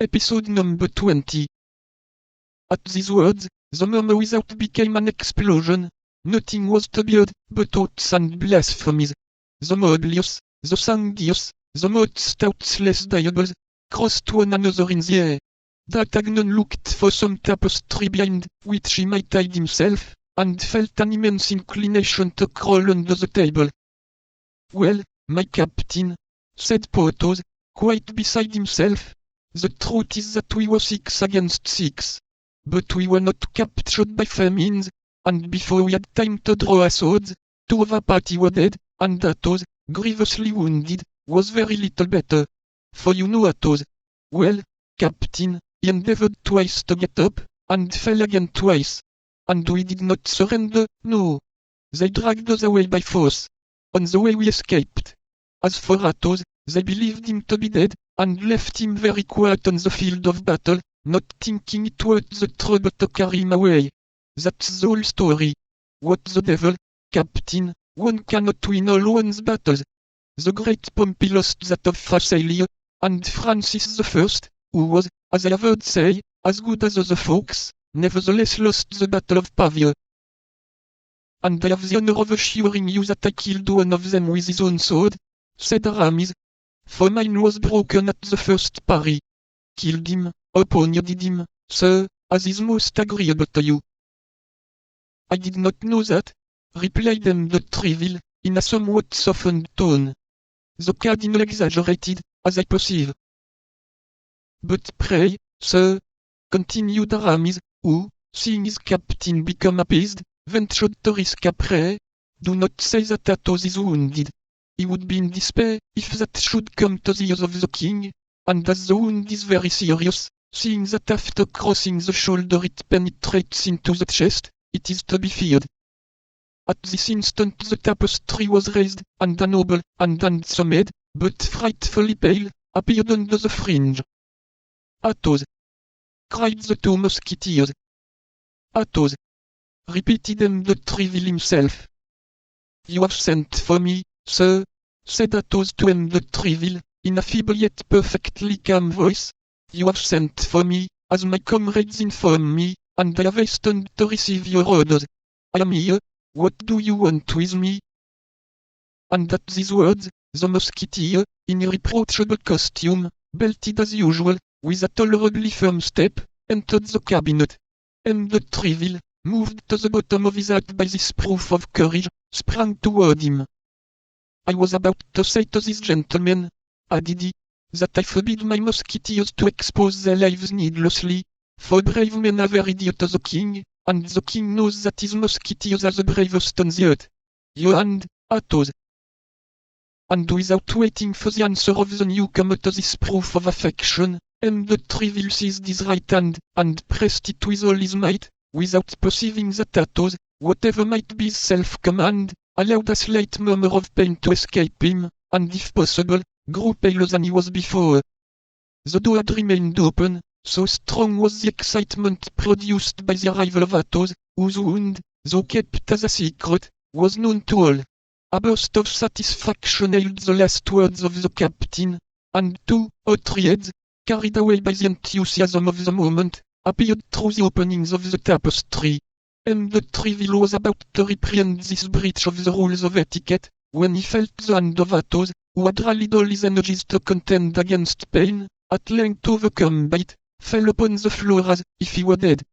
Episode number 20. At these words, the murmur without became an explosion. Nothing was to be heard, but oaths and blasphemies. The modelius, the sanguious, the most stoutless diables, crossed one another in the air. D'Artagnan looked for some tapestry behind, which he might hide himself, and felt an immense inclination to crawl under the table. "Well, my captain," said Porthos, quite beside himself, "the truth is that we were 6 against 6. But we were not captured by famines, and before we had time to draw our swords, 2 of our party were dead, and Athos, grievously wounded, was very little better. For you know Athos. Well, captain, he endeavored twice to get up, and fell again twice. And we did not surrender, no. They dragged us away by force. On the way we escaped. As for Athos, they believed him to be dead, and left him very quiet on the field of battle, not thinking it worth the trouble to carry him away. That's the whole story. What the devil, captain, one cannot win all one's battles. The great Pompey lost that of Pharsalia, and Francis I, who was, as I have heard say, as good as other folks, nevertheless lost the battle of Pavia. And I have the honor of assuring you that I killed one of them with his own sword, said Aramis. For mine was broken at the first parry. Killed him, upon you did him, sir, as is most agreeable to you. I did not know that, replied M. de Treville, in a somewhat softened tone. The cardinal exaggerated, as I perceive. But pray, sir, continued Aramis, who, seeing his captain become appeased, ventured to risk a prayer, do not say that Athos is wounded. He would be in despair if that should come to the ears of the king, and as the wound is very serious, seeing that after crossing the shoulder it penetrates into the chest, it is to be feared. At this instant the tapestry was raised, and a noble and handsome head, but frightfully pale, appeared under the fringe. "Athos!" cried the 2 musketeers. "Athos!" repeated M. de Treville himself. "You have sent for me, sir," said Athos to M. de Treville, in a feeble yet perfectly calm voice. "You have sent for me, as my comrades inform me, and I have hastened to receive your orders. I am here. What do you want with me?" And at these words, the musketeer, in irreproachable costume, belted as usual, with a tolerably firm step, entered the cabinet. M. de Treville, moved to the bottom of his heart by this proof of courage, sprang toward him. "I was about to say to this gentleman," added he, "that I forbid my musketeers to expose their lives needlessly, for brave men are very dear to the king, and the king knows that his musketeers are the bravest on the earth. Your hand, Athos." And without waiting for the answer of the newcomer to this proof of affection, M. de Treville seized his right hand, and pressed it with all his might, without perceiving that Athos, whatever might be his self-command, allowed a slight murmur of pain to escape him, and if possible, grew paler than he was before. The door had remained open, so strong was the excitement produced by the arrival of Athos, whose wound, though kept as a secret, was known to all. A burst of satisfaction hailed the last words of the captain, and 2 or 3 heads, carried away by the enthusiasm of the moment, appeared through the openings of the tapestry. M. de Treville was about to reprehend this breach of the rules of etiquette, when he felt the hand of Athos, who had rallied all his energies to contend against pain, at length overcome by it, fell upon the floor as if he were dead.